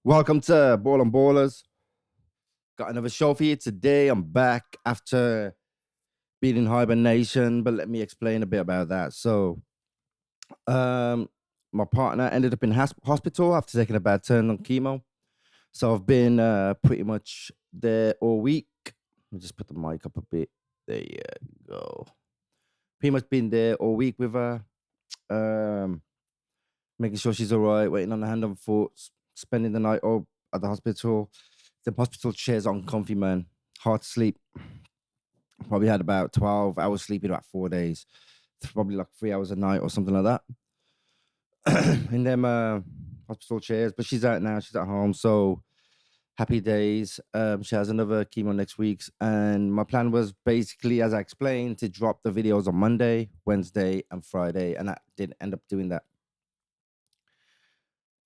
Welcome to Ball and Ballers. Got another show for you today. I'm back after being in hibernation, but let me explain a bit about that. Um, my partner ended up in hospital after taking a bad turn on chemo. So I've been pretty much there all week. Let me just put the mic up a bit. There you go. Pretty much been there all week with her. Making sure she's all right, waiting on the hand and foot, spending the night up at the hospital. The hospital chairs are uncomfy, man. Hard to sleep. Probably had about 12 hours sleep in about 4 days. Probably like 3 hours a night or something like that. In them hospital chairs. But she's out now. She's at home. So happy days. She has another chemo next week. And my plan was basically, as I explained, to drop the videos on Monday, Wednesday, and Friday. And I did end up doing that.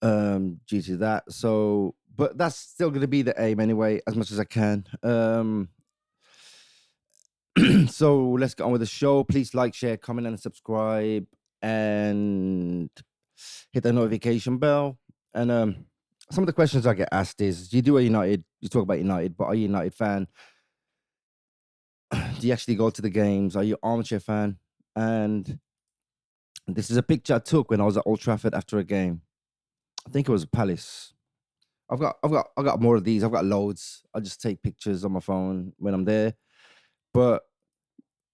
Due to that. So, but that's still going to be the aim anyway, as much as I can. So let's get on with the show. Please like, share, comment, and subscribe, and hit the notification bell. And some of the questions I get asked is: you talk about United, but are you a United fan? Do you actually go to the games? Are you an armchair fan? And this is a picture I took when I was at Old Trafford after a game. I think it was a Palace. I've got more of these. I've got loads. I just take pictures on my phone when I'm there. But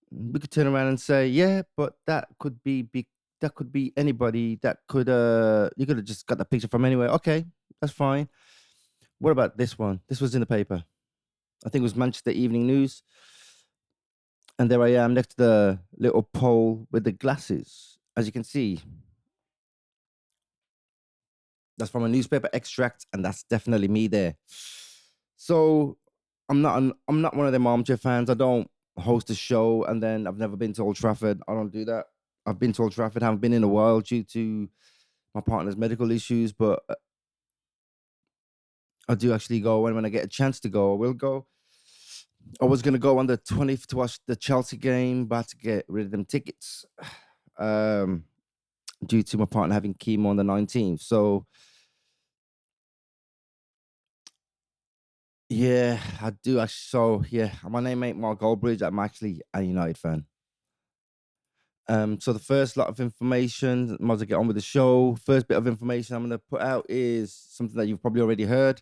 we could turn around and say, yeah, but that could be anybody. That could you could have just got the picture from anywhere. Okay, that's fine. What about this one? This was in the paper. I think it was Manchester Evening News. And there I am next to the little pole with the glasses. As you can see, that's from a newspaper extract, and that's definitely me there. So I'm not one of them armchair fans. I don't host a show and then I've never been to Old Trafford. I don't do that. I've been to Old Trafford, haven't been in a while due to my partner's medical issues, but I do actually go when I get a chance to go. I will go. I was gonna go on the 20th to watch the Chelsea game, but I had to get rid of them tickets. Due to my partner having chemo on the 19th. So yeah, I do actually. So yeah, my name ain't Mark Goldbridge. I'm actually a United fan. So the first lot of information, might as well get on with the show. First bit of information I'm gonna put out is something that you've probably already heard.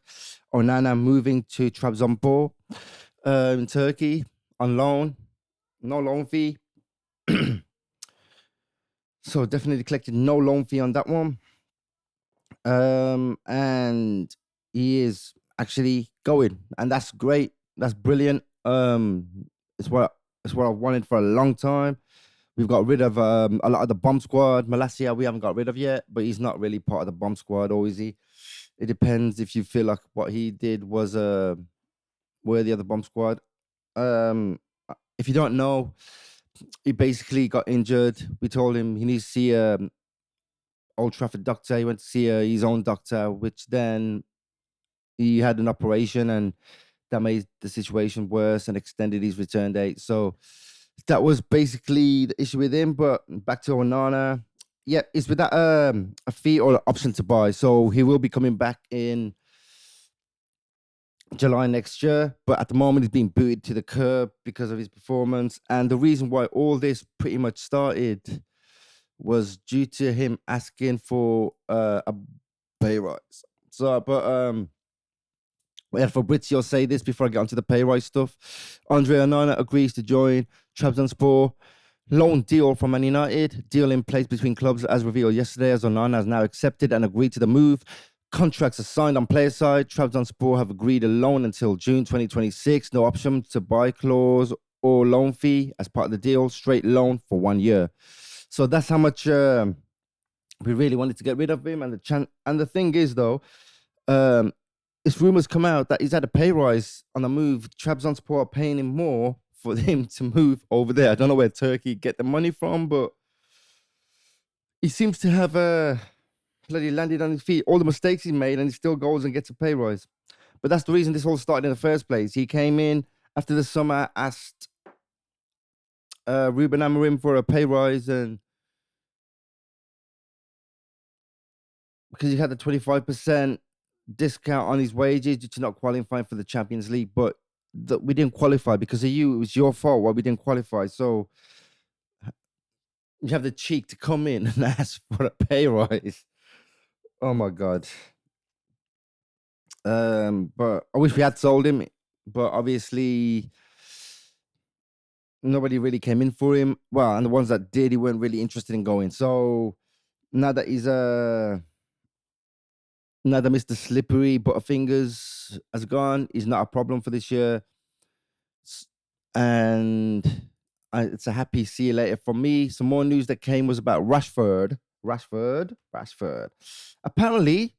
Onana moving to Trabzonspor in Turkey on loan, no loan fee. So definitely collected no loan fee on that one. And he is actually going, and that's great. That's brilliant. It's what I wanted for a long time. We've got rid of a lot of the bomb squad. Malacia, we haven't got rid of yet, but he's not really part of the bomb squad, or is he? It depends if you feel like what he did was worthy of the bomb squad. If you don't know, he basically got injured. We told him he needs to see Old Trafford doctor. He went to see his own doctor, which then he had an operation, and that made the situation worse and extended his return date. So that was basically the issue with him. But back to Onana. Yeah, it's with that a fee or an option to buy. So he will be coming back in July next year. But at the moment, he's being booted to the curb because of his performance. And the reason why all this pretty much started was due to him asking for a pay rise. So, but we had Fabrizio say this before I get onto the pay rise stuff. Andre Onana agrees to join Trabzonspor. Loan deal from Man United. Deal in place between clubs as revealed yesterday, as Onana has now accepted and agreed to the move. Contracts are signed on player side. Trabzonspor have agreed a loan until June 2026. No option to buy clause or loan fee as part of the deal. Straight loan for 1 year. So that's how much we really wanted to get rid of him. And the thing is, though, if rumors come out that he's had a pay rise on the move, Trabzonspor are paying him more for him to move over there. I don't know where Turkey get the money from, but he seems to have bloody landed on his feet. All the mistakes he made, and he still goes and gets a pay rise. But that's the reason this all started in the first place. He came in after the summer, asked Ruben Amorim for a pay rise, and because he had the 25%, discount on his wages due to not qualifying for the Champions League, but we didn't qualify because of you. It was your fault why we didn't qualify. So you have the cheek to come in and ask for a pay rise. Oh my god. But I wish we had sold him, but obviously nobody really came in for him. Well, and the ones that did, he weren't really interested in going. So now that he's now that Mr. Slippery Butterfingers has gone, he's not a problem for this year. And it's a happy see you later for me. Some more news that came was about Rashford. Rashford. Apparently,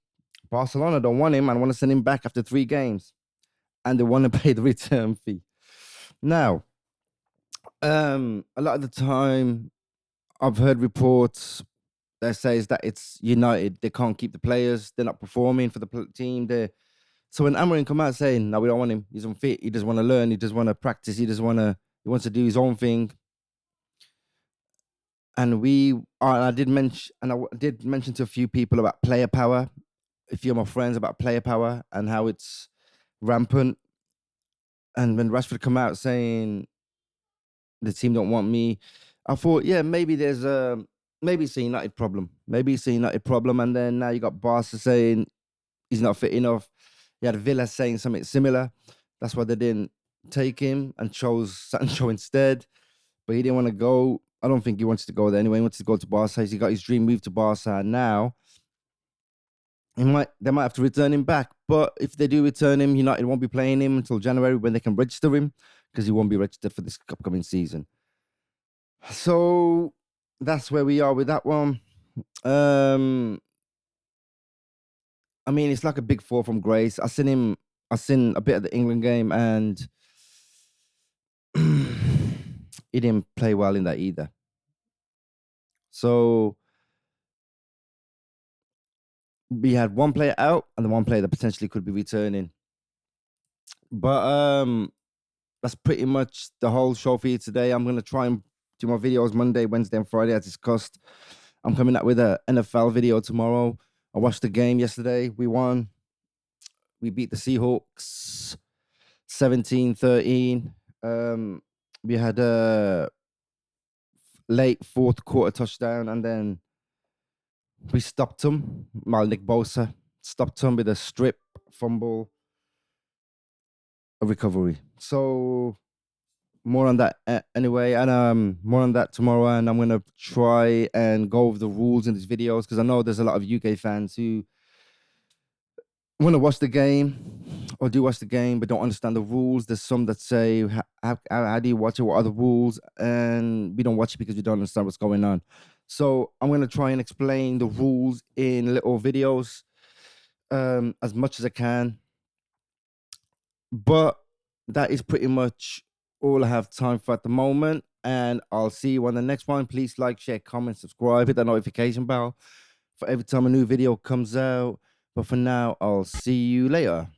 Barcelona don't want him and want to send him back after 3 games, and they want to pay the return fee. Now, a lot of the time, I've heard reports that says that it's United. They can't keep the players. They're not performing for the team. So when Amarin come out saying, "No, we don't want him. He's unfit. He doesn't want to learn. He doesn't want to practice. He wants to do his own thing." And I did mention to a few people about player power. A few of my friends about player power and how it's rampant. And when Rashford come out saying the team don't want me, I thought, yeah, maybe maybe it's a United problem. Maybe it's a United problem. And then now you got Barca saying he's not fit enough. You had Villa saying something similar. That's why they didn't take him and chose Sancho instead. But he didn't want to go. I don't think he wanted to go there anyway. He wanted to go to Barca. He got his dream move to Barca. And now they might have to return him back. But if they do return him, United won't be playing him until January when they can register him, because he won't be registered for this upcoming season. So that's where we are with that one. I mean, it's like a big fall from grace. I seen a bit of the England game, and he didn't play well in that either. So we had one player out and the one player that potentially could be returning. But that's pretty much the whole show for you today. I'm gonna try and do my videos Monday, Wednesday, and Friday as discussed. I'm coming out with an NFL video tomorrow. I watched the game yesterday. We won. We beat the Seahawks 17-13. We had a late fourth quarter touchdown, and then we stopped him. Nick Bosa stopped him with a strip fumble, a recovery. So more on that anyway, and more on that tomorrow. And I'm gonna try and go over the rules in these videos, because I know there's a lot of UK fans who want to watch the game or do watch the game but don't understand the rules. There's some that say, how do you watch it? What are the rules? And we don't watch it because we don't understand what's going on. So I'm going to try and explain the rules in little videos as much as I can. But that is pretty much all I have time for at the moment. And I'll see you on the next one. Please like, share, comment, subscribe, hit that notification bell for every time a new video comes out. But for now, I'll see you later.